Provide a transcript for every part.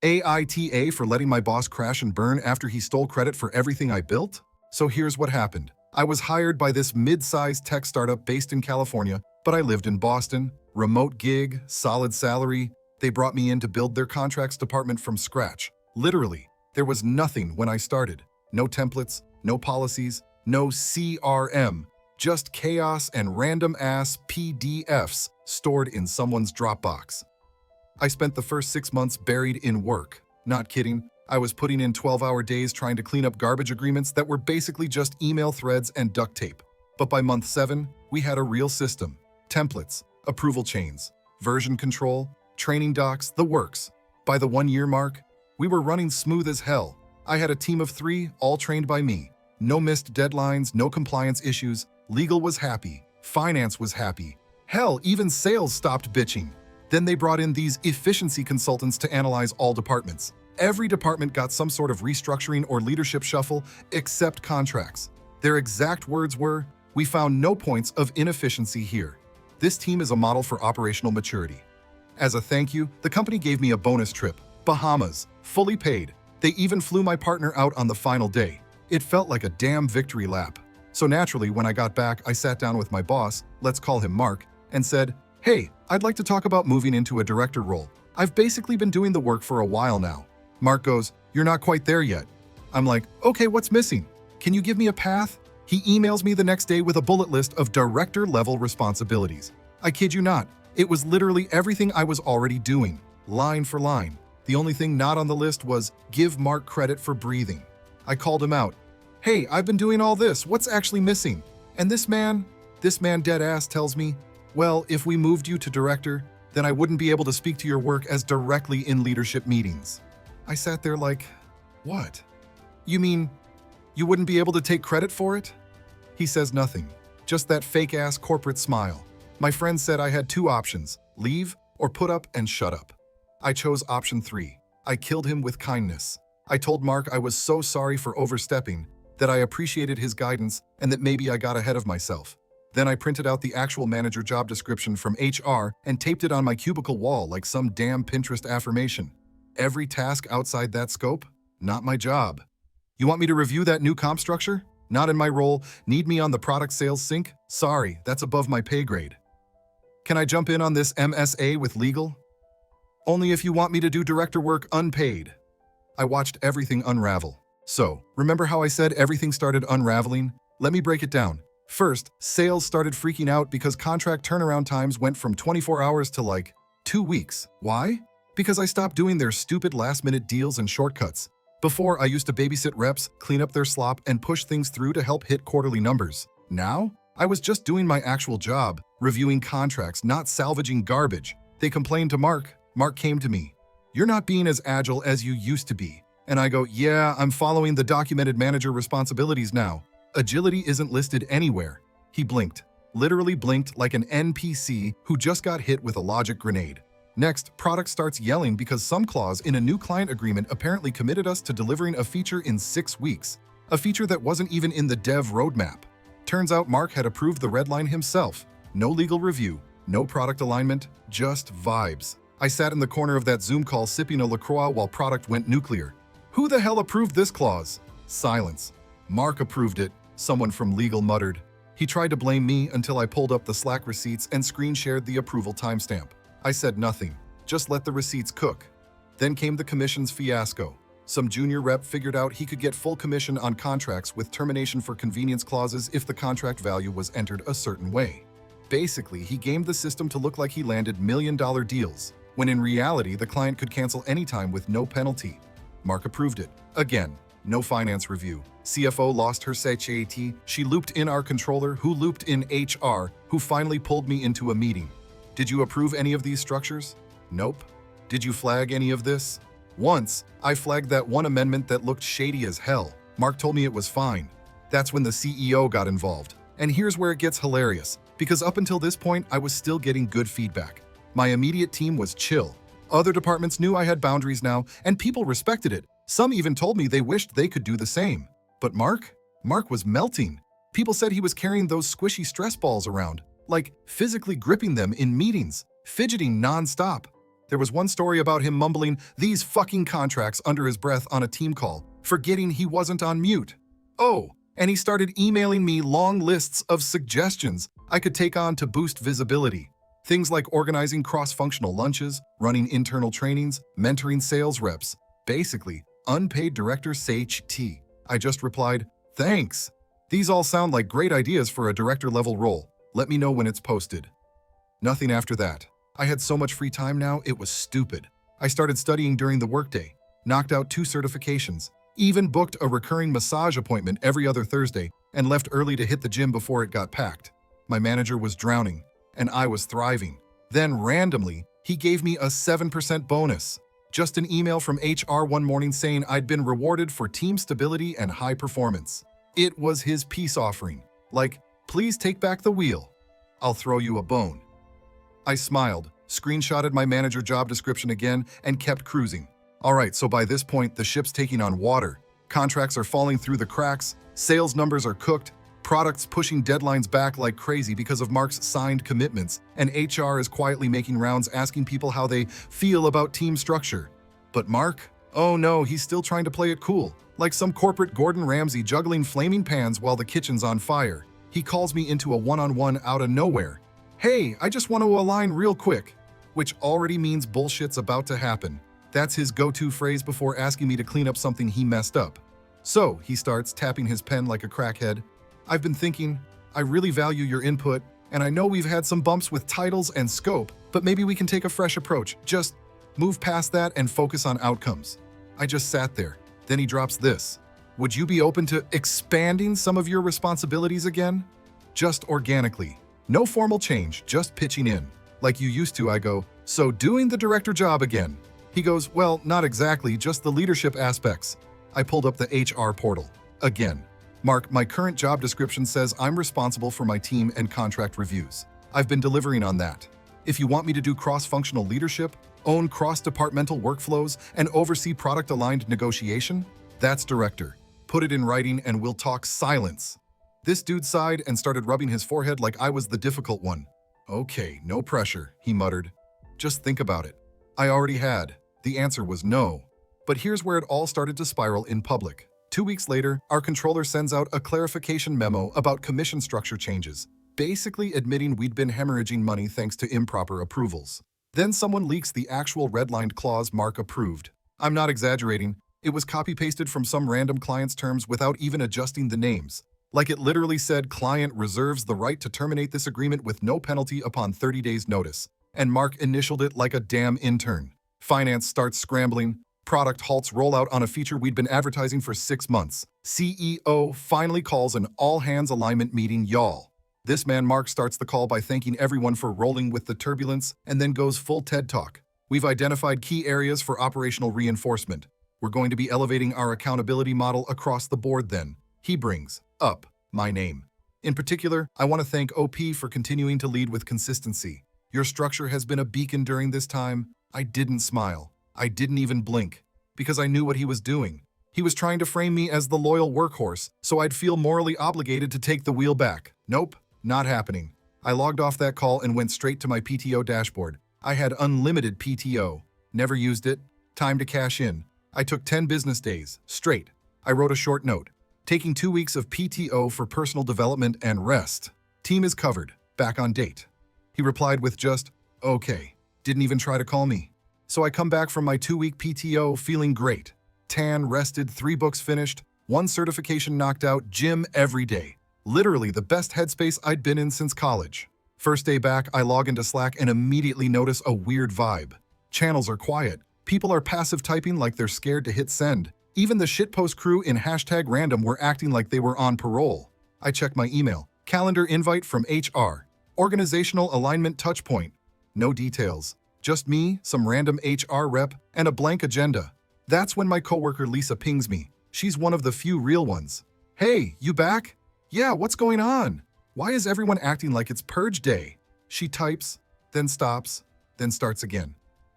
AITA for letting my boss crash and burn after he stole credit for everything I built? So here's what happened. I was hired by this mid-sized tech startup based in California, but I lived in Boston. Remote gig, solid salary. They brought me in to build their contracts department from scratch. Literally, there was nothing when I started. No templates, no policies, no CRM. Just chaos and random-ass PDFs stored in someone's Dropbox. I spent the first 6 months buried in work. Not kidding, I was putting in 12-hour days trying to clean up garbage agreements that were basically just email threads and duct tape. But by month 7, we had a real system. Templates, approval chains, version control, training docs, the works. By the 1-year mark, we were running smooth as hell. I had a team of 3, all trained by me. No missed deadlines, no compliance issues. Legal was happy. Finance was happy. Hell, even sales stopped bitching. Then they brought in these efficiency consultants to analyze all departments. Every department got some sort of restructuring or leadership shuffle, except contracts. Their exact words were, "We found no points of inefficiency here. This team is a model for operational maturity." As a thank you, the company gave me a bonus trip, Bahamas, fully paid. They even flew my partner out on the final day. It felt like a damn victory lap. So naturally, when I got back, I sat down with my boss, let's call him Mark, and said, "Hey, I'd like to talk about moving into a director role. I've basically been doing the work for a while now." Mark goes, "You're not quite there yet." I'm like, "Okay, what's missing? Can you give me a path?" He emails me the next day with a bullet list of director-level responsibilities. I kid you not, it was literally everything I was already doing, line for line. The only thing not on the list was give Mark credit for breathing. I called him out. "Hey, I've been doing all this, what's actually missing?" And this man dead ass tells me, "Well, if we moved you to director, then I wouldn't be able to speak to your work as directly in leadership meetings." I sat there like, what? You mean you wouldn't be able to take credit for it? He says nothing, just that fake-ass corporate smile. My friend said I had 2 options, leave or put up and shut up. I chose option 3. I killed him with kindness. I told Mark I was so sorry for overstepping, that I appreciated his guidance and that maybe I got ahead of myself. Then I printed out the actual manager job description from HR and taped it on my cubicle wall like some damn Pinterest affirmation. Every task outside that scope? Not my job. You want me to review that new comp structure? Not in my role. Need me on the product sales sync? Sorry, that's above my pay grade. Can I jump in on this MSA with legal? Only if you want me to do director work unpaid. I watched everything unravel. So, remember how I said everything started unraveling? Let me break it down. First, sales started freaking out because contract turnaround times went from 24 hours to like 2 weeks. Why? Because I stopped doing their stupid last-minute deals and shortcuts. Before, I used to babysit reps, clean up their slop, and push things through to help hit quarterly numbers. Now, I was just doing my actual job, reviewing contracts, not salvaging garbage. They complained to Mark. Mark came to me. "You're not being as agile as you used to be." And I go, "Yeah, I'm following the documented manager responsibilities now. Agility isn't listed anywhere." He blinked, literally blinked like an NPC who just got hit with a logic grenade. Next, product starts yelling because some clause in a new client agreement apparently committed us to delivering a feature in 6 weeks, a feature that wasn't even in the dev roadmap. Turns out Mark had approved the red line himself. No legal review, no product alignment, just vibes. I sat in the corner of that Zoom call sipping a LaCroix while product went nuclear. Who the hell approved this clause? Silence. Mark approved it, someone from legal muttered. He tried to blame me until I pulled up the Slack receipts and screen shared the approval timestamp. I said nothing, just let the receipts cook. Then came the commissions fiasco. Some junior rep figured out he could get full commission on contracts with termination for convenience clauses if the contract value was entered a certain way. Basically, he gamed the system to look like he landed million-dollar deals, when in reality the client could cancel anytime with no penalty. Mark approved it. Again, no finance review. CFO lost her CHAT. She looped in our controller, who looped in HR, who finally pulled me into a meeting. "Did you approve any of these structures?" "Nope." "Did you flag any of this?" "Once, I flagged that one amendment that looked shady as hell. Mark told me it was fine." That's when the CEO got involved. And here's where it gets hilarious, because up until this point, I was still getting good feedback. My immediate team was chill. Other departments knew I had boundaries now, and people respected it. Some even told me they wished they could do the same. But Mark was melting. People said he was carrying those squishy stress balls around, like physically gripping them in meetings, fidgeting non-stop. There was one story about him mumbling these fucking contracts under his breath on a team call, forgetting he wasn't on mute. Oh, and he started emailing me long lists of suggestions I could take on to boost visibility. Things like organizing cross-functional lunches, running internal trainings, mentoring sales reps. Basically, unpaid director T. I just replied, thanks. These all sound like great ideas for a director-level role. Let me know when it's posted. Nothing after that. I had so much free time now, it was stupid. I started studying during the workday, knocked out 2 certifications, even booked a recurring massage appointment every other Thursday, and left early to hit the gym before it got packed. My manager was drowning, and I was thriving. Then randomly, he gave me a 7% bonus. Just an email from HR one morning saying I'd been rewarded for team stability and high performance. It was his peace offering. Like, please take back the wheel. I'll throw you a bone. I smiled, screenshotted my manager job description again, and kept cruising. All right, so by this point, the ship's taking on water. Contracts are falling through the cracks, sales numbers are cooked, products pushing deadlines back like crazy because of Mark's signed commitments, and HR is quietly making rounds asking people how they feel about team structure. But Mark? Oh no, he's still trying to play it cool, like some corporate Gordon Ramsay juggling flaming pans while the kitchen's on fire. He calls me into a one-on-one out of nowhere. Hey, I just want to align real quick, which already means bullshit's about to happen. That's his go-to phrase before asking me to clean up something he messed up. So, he starts tapping his pen like a crackhead. I've been thinking, I really value your input, and I know we've had some bumps with titles and scope, but maybe we can take a fresh approach. Just move past that and focus on outcomes. I just sat there. Then he drops this. Would you be open to expanding some of your responsibilities again? Just organically. No formal change, just pitching in. Like you used to, I go, so doing the director job again. He goes, well, not exactly, just the leadership aspects. I pulled up the HR portal. Again. Mark, my current job description says I'm responsible for my team and contract reviews. I've been delivering on that. If you want me to do cross-functional leadership, own cross-departmental workflows, and oversee product-aligned negotiation, that's director. Put it in writing and we'll talk silence. This dude sighed and started rubbing his forehead like I was the difficult one. Okay, no pressure, he muttered. Just think about it. I already had. The answer was no. But here's where it all started to spiral in public. 2 weeks later, our controller sends out a clarification memo about commission structure changes, basically admitting we'd been hemorrhaging money thanks to improper approvals. Then someone leaks the actual redlined clause Mark approved. I'm not exaggerating. It was copy-pasted from some random client's terms without even adjusting the names. Like it literally said, client reserves the right to terminate this agreement with no penalty upon 30 days notice. And Mark initialed it like a damn intern. Finance starts scrambling. Product halts rollout on a feature we'd been advertising for 6 months. CEO finally calls an all-hands alignment meeting, y'all. This man Mark starts the call by thanking everyone for rolling with the turbulence and then goes full TED Talk. We've identified key areas for operational reinforcement. We're going to be elevating our accountability model across the board then. He brings up my name. In particular, I want to thank OP for continuing to lead with consistency. Your structure has been a beacon during this time. I didn't smile. I didn't even blink, because I knew what he was doing. He was trying to frame me as the loyal workhorse, so I'd feel morally obligated to take the wheel back. Nope, not happening. I logged off that call and went straight to my PTO dashboard. I had unlimited PTO. Never used it. Time to cash in. I took 10 business days, straight. I wrote a short note. Taking 2 weeks of PTO for personal development and rest. Team is covered. Back on date. He replied with just, okay. Didn't even try to call me. So I come back from my 2-week PTO feeling great. Tan, rested, 3 books finished, 1 certification knocked out, gym every day. Literally the best headspace I'd been in since college. First day back, I log into Slack and immediately notice a weird vibe. Channels are quiet. People are passive typing like they're scared to hit send. Even the shitpost crew in #random were acting like they were on parole. I check my email. Calendar invite from HR. Organizational alignment touchpoint. No details. Just me, some random HR rep, and a blank agenda. That's when my coworker Lisa pings me. She's one of the few real ones. Hey, you back? Yeah, what's going on? Why is everyone acting like it's purge day? She types, then stops, then starts again.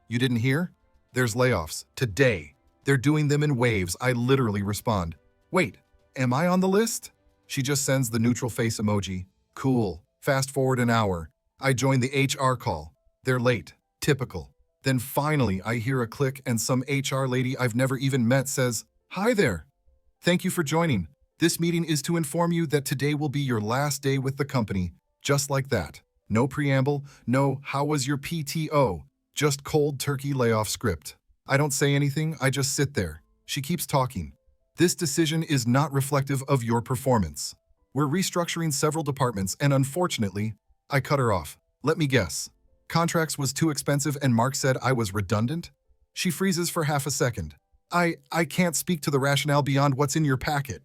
You didn't hear? There's layoffs. Today. They're doing them in waves. I literally respond. Wait, am I on the list? She just sends the neutral face emoji. Cool. Fast forward an hour. I join the HR call. They're late. Typical. Then finally, I hear a click and some HR lady I've never even met says, "Hi there. Thank you for joining. This meeting is to inform you that today will be your last day with the company." Just like that. No preamble, no "how was your PTO?" Just cold turkey layoff script. I don't say anything, I just sit there. She keeps talking. "This decision is not reflective of your performance. We're restructuring several departments and unfortunately," I cut her off. "Let me guess. Contracts was too expensive and Mark said I was redundant?" She freezes for half a second. I can't speak to the rationale beyond what's in your packet."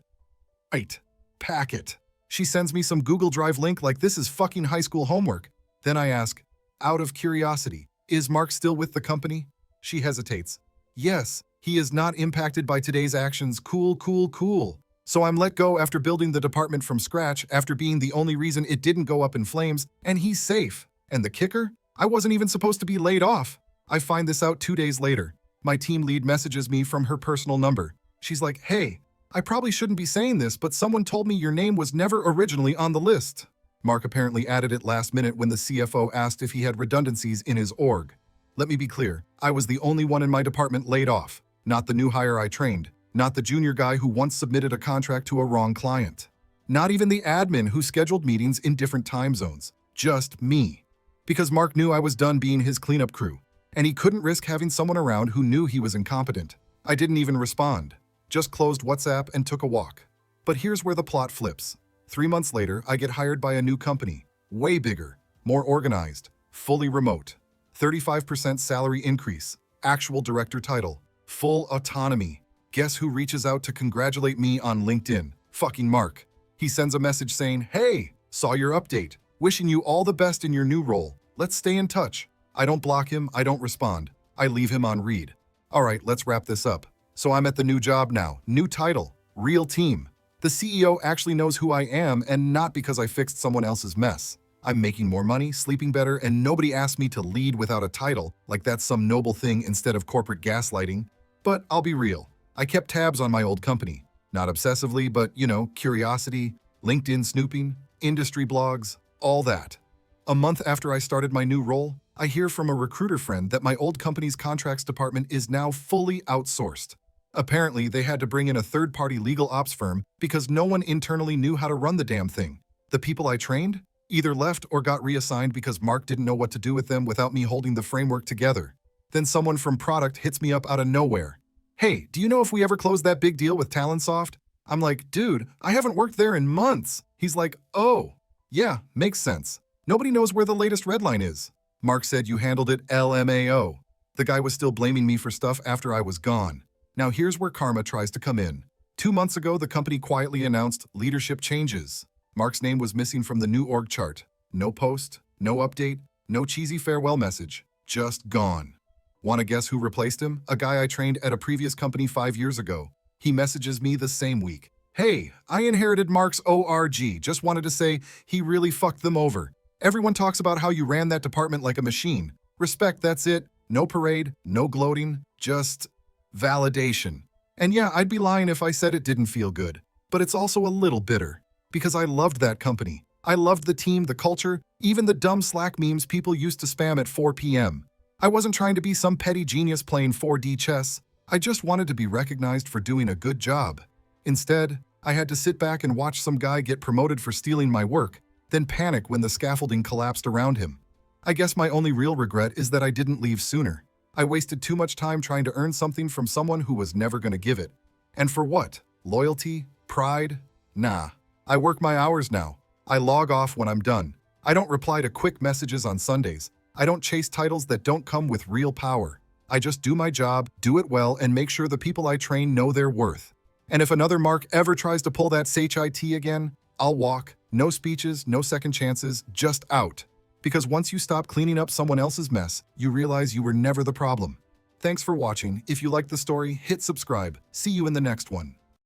Right. Packet. She sends me some Google Drive link like this is fucking high school homework. Then I ask, out of curiosity, "Is Mark still with the company?" She hesitates. "Yes, he is not impacted by today's actions. Cool. So I'm let go after building the department from scratch, after being the only reason it didn't go up in flames, and he's safe. And the kicker? I wasn't even supposed to be laid off." I find this out 2 days later. My team lead messages me from her personal number. She's like, "Hey, I probably shouldn't be saying this, but someone told me your name was never originally on the list." Mark apparently added it last minute when the CFO asked if he had redundancies in his org. Let me be clear, I was the only one in my department laid off, not the new hire I trained, not the junior guy who once submitted a contract to a wrong client, not even the admin who scheduled meetings in different time zones, just me. Because Mark knew I was done being his cleanup crew, and he couldn't risk having someone around who knew he was incompetent. I didn't even respond, just closed WhatsApp and took a walk. But here's where the plot flips. 3 months later, I get hired by a new company, way bigger, more organized, fully remote. 35% salary increase, actual director title, full autonomy. Guess who reaches out to congratulate me on LinkedIn? Fucking Mark. He sends a message saying, "Hey, saw your update. Wishing you all the best in your new role. Let's stay in touch." I don't block him, I don't respond. I leave him on read. All right, let's wrap this up. So I'm at the new job now, new title, real team. The CEO actually knows who I am and not because I fixed someone else's mess. I'm making more money, sleeping better, and nobody asked me to lead without a title, like that's some noble thing instead of corporate gaslighting. But I'll be real, I kept tabs on my old company. Not obsessively, but curiosity, LinkedIn snooping, industry blogs, all that. A month after I started my new role, I hear from a recruiter friend that my old company's contracts department is now fully outsourced. Apparently, they had to bring in a third-party legal ops firm because no one internally knew how to run the damn thing. The people I trained either left or got reassigned because Mark didn't know what to do with them without me holding the framework together. Then someone from product hits me up out of nowhere. "Hey, do you know if we ever closed that big deal with Talentsoft?" I'm like, "Dude, I haven't worked there in months." He's like, "Oh, yeah, makes sense. Nobody knows where the latest red line is. Mark said you handled it LMAO. The guy was still blaming me for stuff after I was gone. Now here's where karma tries to come in. 2 months ago, the company quietly announced leadership changes. Mark's name was missing from the new org chart. No post, no update, no cheesy farewell message. Just gone. Want to guess who replaced him? A guy I trained at a previous company 5 years ago. He messages me the same week. "Hey, I inherited Mark's ORG. Just wanted to say he really fucked them over. Everyone talks about how you ran that department like a machine. Respect, that's it. No parade, no gloating, just validation." And yeah, I'd be lying if I said it didn't feel good. But it's also a little bitter. Because I loved that company. I loved the team, the culture, even the dumb Slack memes people used to spam at 4 p.m. I wasn't trying to be some petty genius playing 4D chess. I just wanted to be recognized for doing a good job. Instead, I had to sit back and watch some guy get promoted for stealing my work, then panic when the scaffolding collapsed around him. I guess my only real regret is that I didn't leave sooner. I wasted too much time trying to earn something from someone who was never going to give it. And for what? Loyalty? Pride? Nah. I work my hours now. I log off when I'm done. I don't reply to quick messages on Sundays. I don't chase titles that don't come with real power. I just do my job, do it well, and make sure the people I train know their worth. And if another Mark ever tries to pull that SHIT again, I'll walk. No speeches, no second chances, just out. Because once you stop cleaning up someone else's mess, you realize you were never the problem. Thanks for watching. If you liked the story, hit subscribe. See you in the next one.